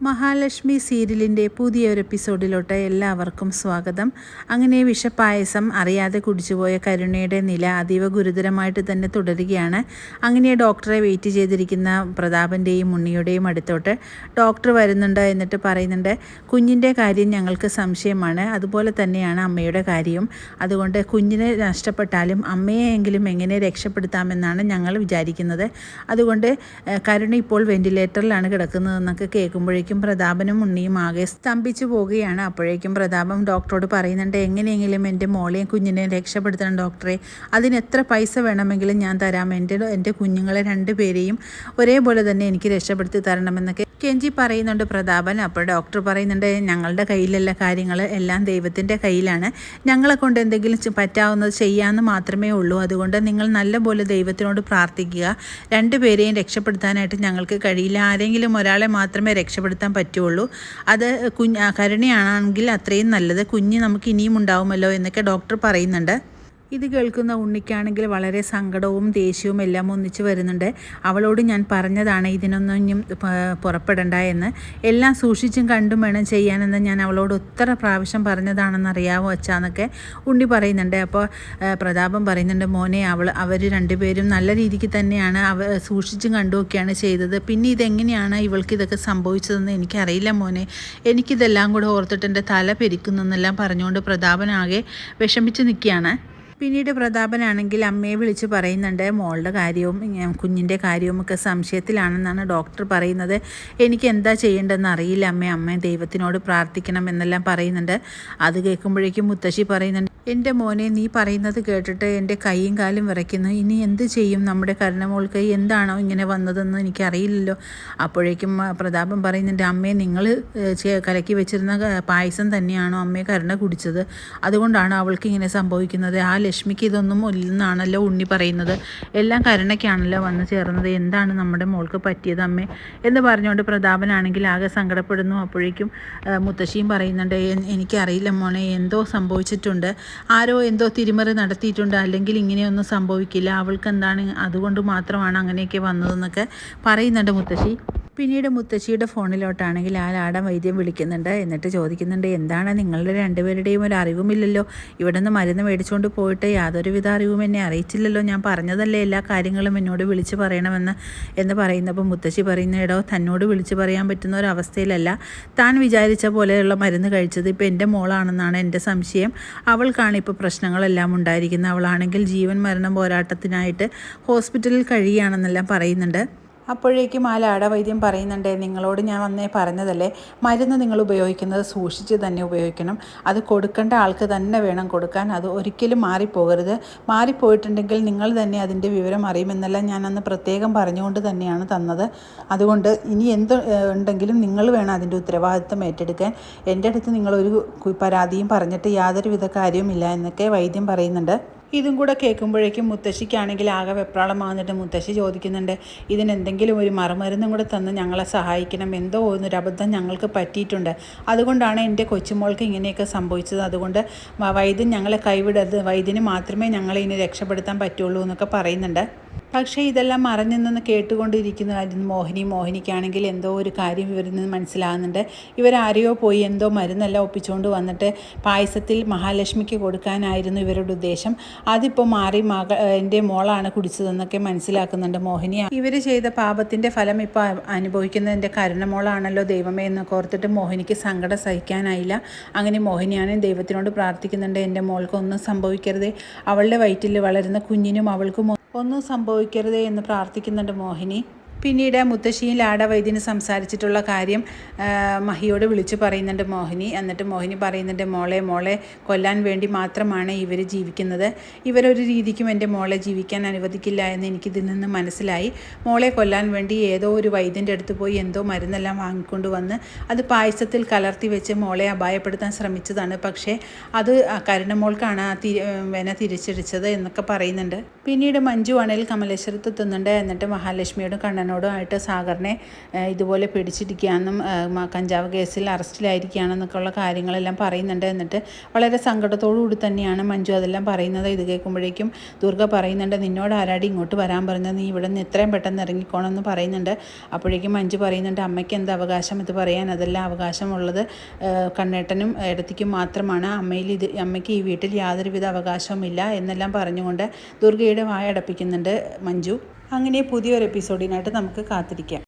മഹാലക്ഷ്മി സീരിയലിൻ്റെ പുതിയൊരു എപ്പിസോഡിലോട്ട് എല്ലാവർക്കും സ്വാഗതം. അങ്ങനെ വിഷപ്പായസം അറിയാതെ കുടിച്ചുപോയ കരുണയുടെ നില അതീവ ഗുരുതരമായിട്ട് തന്നെ തുടരുകയാണ്. അങ്ങനെ ഡോക്ടറെ വെയിറ്റ് ചെയ്തിരിക്കുന്ന പ്രതാപൻ്റെയും ഉണ്ണിയുടെയും അടുത്തോട്ട് ഡോക്ടർ വരുന്നുണ്ട്. എന്നിട്ട് പറയുന്നുണ്ട്, കുഞ്ഞിൻ്റെ കാര്യം ഞങ്ങൾക്ക് സംശയമാണ്, അതുപോലെ തന്നെയാണ് അമ്മയുടെ കാര്യവും. അതുകൊണ്ട് കുഞ്ഞിനെ നഷ്ടപ്പെട്ടാലും അമ്മയെയെങ്കിലും എങ്ങനെ രക്ഷപ്പെടുത്താമെന്നാണ് ഞങ്ങൾ വിചാരിക്കുന്നത്. അതുകൊണ്ട് കരുണ ഇപ്പോൾ വെന്റിലേറ്ററിലാണ് കിടക്കുന്നതെന്നൊക്കെ കേൾക്കുമ്പോഴേക്കും പ്രതാപനും ഉണ്ണിയും ആകെ സ്തംഭിച്ചു പോവുകയാണ്. അപ്പോഴേക്കും പ്രതാപം ഡോക്ടറോട് പറയുന്നുണ്ട്, എങ്ങനെയെങ്കിലും എൻ്റെ മോളെയും കുഞ്ഞിനെയും രക്ഷപ്പെടുത്തണം ഡോക്ടറെ, അതിന് എത്ര പൈസ വേണമെങ്കിലും ഞാൻ തരാം, എൻ്റെ കുഞ്ഞുങ്ങളെ രണ്ടുപേരെയും ഒരേപോലെ തന്നെ എനിക്ക് രക്ഷപ്പെടുത്തി തരണമെന്നൊക്കെ കെഞ്ചി പറയുന്നുണ്ട് പ്രതാപൻ. അപ്പോൾ ഡോക്ടർ പറയുന്നുണ്ട്, ഞങ്ങളുടെ കയ്യിലല്ല കാര്യങ്ങൾ, എല്ലാം ദൈവത്തിൻ്റെ കയ്യിലാണ്, ഞങ്ങളെ കൊണ്ട് എന്തെങ്കിലും പറ്റാവുന്നത് ചെയ്യാമെന്ന് മാത്രമേ ഉള്ളൂ. അതുകൊണ്ട് നിങ്ങൾ നല്ലപോലെ ദൈവത്തിനോട് പ്രാർത്ഥിക്കുക. രണ്ടുപേരെയും രക്ഷപ്പെടുത്താനായിട്ട് ഞങ്ങൾക്ക് കഴിയില്ല, ആരെങ്കിലും ഒരാളെ മാത്രമേ രക്ഷപ്പെടുത്താൻ പറ്റുള്ളൂ. അത് കരുണയാണെങ്കിൽ അത്രയും നല്ലത്, കുഞ്ഞ് നമുക്ക് ഇനിയും ഉണ്ടാവുമല്ലോ എന്നൊക്കെ ഡോക്ടർ പറയുന്നുണ്ട്. ഇത് കേൾക്കുന്ന ഉണ്ണിക്കാണെങ്കിൽ വളരെ സങ്കടവും ദേഷ്യവും എല്ലാം ഒന്നിച്ച് വരുന്നുണ്ട്. അവളോട് ഞാൻ പറഞ്ഞതാണ് ഇതിനൊന്നും പുറപ്പെടണ്ട എന്ന്, എല്ലാം സൂക്ഷിച്ചും കണ്ടും വേണം ചെയ്യാനെന്ന് ഞാൻ അവളോട് ഒത്തിരി പ്രാവശ്യം പറഞ്ഞതാണെന്നറിയാവോ അച്ഛാന്നൊക്കെ ഉണ്ണി പറയുന്നുണ്ട്. അപ്പോൾ പ്രതാപം പറയുന്നുണ്ട്, മോനെ അവർ രണ്ടുപേരും നല്ല രീതിക്ക് തന്നെയാണ് സൂക്ഷിച്ചും കണ്ടുമൊക്കെയാണ് ചെയ്തത്, പിന്നെ ഇതെങ്ങനെയാണ് ഇവൾക്ക് ഇതൊക്കെ സംഭവിച്ചതെന്ന് എനിക്കറിയില്ല മോനെ, എനിക്കിതെല്ലാം കൂടെ ഓർത്തിട്ട് എൻ്റെ തല പെരിക്കുന്നെല്ലാം പറഞ്ഞുകൊണ്ട് പ്രതാപനാകെ വിഷമിച്ച് നിൽക്കുകയാണ്. പിന്നീട് പ്രതാപനാണെങ്കിൽ അമ്മയെ വിളിച്ച് പറയുന്നുണ്ട്, മോളുടെ കാര്യവും കുഞ്ഞിൻ്റെ കാര്യവും ഒക്കെ സംശയത്തിലാണെന്നാണ് ഡോക്ടർ പറയുന്നത്, എനിക്ക് എന്താ ചെയ്യേണ്ടതെന്ന് അറിയില്ല അമ്മ ദൈവത്തിനോട് പ്രാർത്ഥിക്കണം എന്നെല്ലാം പറയുന്നുണ്ട്. അത് കേൾക്കുമ്പോഴേക്കും മുത്തശ്ശി പറയുന്നുണ്ട്, എൻ്റെ മോനെ നീ പറയുന്നത് കേട്ടിട്ട് എൻ്റെ കൈയും കാലും വിറയ്ക്കുന്നു, ഇനി എന്ത് ചെയ്യും, നമ്മുടെ കരുണമോൾക്ക് എന്താണോ ഇങ്ങനെ വന്നതെന്ന് എനിക്കറിയില്ലല്ലോ. അപ്പോഴേക്കും പ്രതാപൻ പറയുന്നുണ്ട്, അമ്മയെ നിങ്ങൾ കലക്കി വെച്ചിരുന്ന പായസം തന്നെയാണോ അമ്മയെ കരുണ കുടിച്ചത്, അതുകൊണ്ടാണ് അവൾക്ക് ഇങ്ങനെ സംഭവിക്കുന്നത്, ആ ലക്ഷ്മിക്ക് ഇതൊന്നും ഇല്ലെന്നാണല്ലോ ഉണ്ണി പറയുന്നത്, എല്ലാം കരുണയ്ക്കാണല്ലോ വന്ന് ചേർന്നത്, എന്താണ് നമ്മുടെ മോൾക്ക് പറ്റിയത് അമ്മേ എന്ന് പറഞ്ഞുകൊണ്ട് പ്രതാപനാണെങ്കിൽ ആകെ സങ്കടപ്പെടുന്നു. അപ്പോഴേക്കും മുത്തശ്ശിയും പറയുന്നുണ്ട്, എനിക്കറിയില്ല മോനെ, എന്തോ സംഭവിച്ചിട്ടുണ്ട്, ആരോ എന്തോ തിരിമറി നടത്തിയിട്ടുണ്ട്, അല്ലെങ്കിൽ ഇങ്ങനെയൊന്നും സംഭവിക്കില്ല, അവൾക്ക് എന്താണ് അതുകൊണ്ട് മാത്രമാണ് അങ്ങനെയൊക്കെ വന്നതെന്നൊക്കെ പറയുന്നുണ്ട് മുത്തശ്ശി. പിന്നീട് മുത്തശ്ശിയുടെ ഫോണിലോട്ടാണെങ്കിൽ ആ ലാടൻ വൈദ്യം വിളിക്കുന്നുണ്ട്. എന്നിട്ട് ചോദിക്കുന്നുണ്ട്, എന്താണ് നിങ്ങളുടെ രണ്ടുപേരുടെയും ഒരു അറിവുമില്ലല്ലോ, ഇവിടെ നിന്ന് മരുന്ന് മേടിച്ചുകൊണ്ട് പോയിട്ട് യാതൊരുവിധ അറിവും എന്നെ അറിയിച്ചില്ലല്ലോ, ഞാൻ പറഞ്ഞതല്ലേ എല്ലാ കാര്യങ്ങളും എന്നോട് വിളിച്ച് പറയണമെന്ന് എന്ന് പറയുന്നപ്പോൾ മുത്തശ്ശി പറയുന്ന, ഇടോ തന്നോട് വിളിച്ച് പറയാൻ പറ്റുന്ന ഒരവസ്ഥയിലല്ല താൻ വിചാരിച്ച പോലെയുള്ള മരുന്ന് കഴിച്ചത്, ഇപ്പോൾ എൻ്റെ മോളാണെന്നാണ് എൻ്റെ സംശയം, അവൾക്കാണ് ഇപ്പോൾ പ്രശ്നങ്ങളെല്ലാം ഉണ്ടായിരിക്കുന്നത്, അവളാണെങ്കിൽ ജീവൻ മരണം പോരാട്ടത്തിനായിട്ട് ഹോസ്പിറ്റലിൽ കഴിയുകയാണെന്നെല്ലാം പറയുന്നുണ്ട്. അപ്പോഴേക്കും ആ ലാടവൈദ്യം പറയുന്നുണ്ട്, നിങ്ങളോട് ഞാൻ വന്നേ പറഞ്ഞതല്ലേ, മരുന്ന് നിങ്ങൾ ഉപയോഗിക്കുന്നത് സൂക്ഷിച്ച് തന്നെ ഉപയോഗിക്കണം, അത് കൊടുക്കേണ്ട ആൾക്ക് തന്നെ വേണം കൊടുക്കാൻ, അത് ഒരിക്കലും മാറിപ്പോകരുത്, മാറിപ്പോയിട്ടുണ്ടെങ്കിൽ നിങ്ങൾ തന്നെ അതിൻ്റെ വിവരം അറിയുമെന്നെല്ലാം ഞാൻ അന്ന് പ്രത്യേകം പറഞ്ഞുകൊണ്ട് തന്നെയാണ് തന്നത്, അതുകൊണ്ട് ഇനി എന്ത് ഉണ്ടെങ്കിലും നിങ്ങൾ വേണം അതിൻ്റെ ഉത്തരവാദിത്വം ഏറ്റെടുക്കാൻ, എൻ്റെ അടുത്ത് നിങ്ങളൊരു പരാതിയും പറഞ്ഞിട്ട് യാതൊരുവിധ കാര്യവുമില്ല എന്നൊക്കെ വൈദ്യം പറയുന്നുണ്ട്. ഇതും കൂടെ കേൾക്കുമ്പോഴേക്കും മുത്തശ്ശിക്കാണെങ്കിൽ ആകെ വെപ്രാളമാകുന്നിട്ട് മുത്തശ്ശി ചോദിക്കുന്നുണ്ട്, ഇതിനെന്തെങ്കിലും ഒരു മറുമരുന്നും കൂടെ തന്ന് ഞങ്ങളെ സഹായിക്കണം, എന്തോ ഒരു അബദ്ധം ഞങ്ങൾക്ക് പറ്റിയിട്ടുണ്ട്, അതുകൊണ്ടാണ് എൻ്റെ കൊച്ചുമോൾക്ക് ഇങ്ങനെയൊക്കെ സംഭവിച്ചത്, അതുകൊണ്ട് വൈദ്യൻ ഞങ്ങളെ കൈവിടരുത്, വൈദ്യന് മാത്രമേ ഞങ്ങളെ ഇനി രക്ഷപ്പെടുത്താൻ പറ്റുള്ളൂ എന്നൊക്കെ പറയുന്നുണ്ട്. പക്ഷേ ഇതെല്ലാം മറഞ്ഞു നിന്ന് കേട്ടുകൊണ്ടിരിക്കുന്നതായിരുന്നു മോഹിനിക്കാണെങ്കിൽ എന്തോ ഒരു കാര്യം ഇവരിൽ നിന്ന് മനസ്സിലാകുന്നുണ്ട്. ഇവരാരെയോ പോയി എന്തോ മരുന്നെല്ലാം ഒപ്പിച്ചുകൊണ്ട് വന്നിട്ട് പായസത്തിൽ മഹാലക്ഷ്മിക്ക് കൊടുക്കാനായിരുന്നു ഇവരുടെ ഉദ്ദേശം, അതിപ്പോൾ മാറി എൻ്റെ മോളാണ് കുടിച്ചതെന്നൊക്കെ മനസ്സിലാക്കുന്നുണ്ട് മോഹിനി. ഇവർ ചെയ്ത പാപത്തിൻ്റെ ഫലം ഇപ്പോൾ അനുഭവിക്കുന്നത് എൻ്റെ കരുണമോളാണല്ലോ ദൈവമേ എന്നൊക്കെ ഓർത്തിട്ട് മോഹിനിക്ക് സങ്കടം സഹിക്കാനായില്ല. അങ്ങനെ മോഹിനിയാണെങ്കിൽ ദൈവത്തിനോട് പ്രാർത്ഥിക്കുന്നുണ്ട്, എൻ്റെ മോൾക്കൊന്നും സംഭവിക്കരുതേ, അവളുടെ വയറ്റിൽ വളരുന്ന കുഞ്ഞിനും അവൾക്കും ഒന്നും സംഭവിക്കരുതേ എന്ന് പ്രാർത്ഥിക്കുന്നുണ്ട് മോഹിനി. പിന്നീട് മുത്തശ്ശിയും ലാടവൈദ്യന് സംസാരിച്ചിട്ടുള്ള കാര്യം മഹിയോട് വിളിച്ചു പറയുന്നുണ്ട് മോഹിനി. എന്നിട്ട് മോഹിനി പറയുന്നുണ്ട്, മോളെ കൊല്ലാൻ വേണ്ടി മാത്രമാണ് ഇവർ ജീവിക്കുന്നത്, ഇവരൊരു രീതിക്കും എൻ്റെ മോളെ ജീവിക്കാൻ അനുവദിക്കില്ല എന്ന് എനിക്കിതിൽ നിന്ന് മനസ്സിലായി, മോളെ കൊല്ലാൻ വേണ്ടി ഏതോ ഒരു വൈദ്യൻ്റെ അടുത്ത് പോയി എന്തോ മരുന്നെല്ലാം വാങ്ങിക്കൊണ്ട് വന്ന് അത് പായസത്തിൽ കലർത്തി വെച്ച് മോളെ അപായപ്പെടുത്താൻ ശ്രമിച്ചതാണ്, പക്ഷേ അത് കരുണമോൾക്കാണ് വെന തിരിച്ചടിച്ചത് എന്നൊക്കെ പറയുന്നുണ്ട്. പിന്നീട് മഞ്ജു അണിൽ കമലേശ്വരത്ത് എത്തുന്നുണ്ട്. എന്നിട്ട് മഹാലക്ഷ്മിയോടും കണ്ണനോടും അണ്ണനോടുമായിട്ട് സാഗറിനെ ഇതുപോലെ പിടിച്ചിരിക്കുകയെന്നും കഞ്ചാവ് കേസിൽ അറസ്റ്റിലായിരിക്കുകയാണെന്നൊക്കെ ഉള്ള കാര്യങ്ങളെല്ലാം പറയുന്നുണ്ട്. എന്നിട്ട് വളരെ സങ്കടത്തോടുകൂടി തന്നെയാണ് മഞ്ജു അതെല്ലാം പറയുന്നത്. ഇത് കേൾക്കുമ്പോഴേക്കും ദുർഗ പറയുന്നുണ്ട്, നിന്നോട് ആരാടി ഇങ്ങോട്ട് വരാൻ പറഞ്ഞത്, നീ ഇവിടെ നിന്ന് എത്രയും പെട്ടെന്ന് ഇറങ്ങിക്കോണമെന്ന് പറയുന്നുണ്ട്. അപ്പോഴേക്കും മഞ്ജു പറയുന്നുണ്ട്, അമ്മയ്ക്ക് എന്ത് അവകാശം ഇത് പറയാൻ, അതെല്ലാം അവകാശമുള്ളത് കണ്ണേട്ടനും ഏടത്തിക്കും മാത്രമാണ്. അമ്മയ്ക്ക് ഈ വീട്ടിൽ യാതൊരുവിധ അവകാശവുമില്ല എന്നെല്ലാം പറഞ്ഞുകൊണ്ട് ദുർഗയുടെ വായടപ്പിക്കുന്നുണ്ട് മഞ്ജു. അങ്ങനെ പുതിയൊരു എപ്പിസോഡിനായിട്ട് നമുക്ക് കാത്തിരിക്കാം.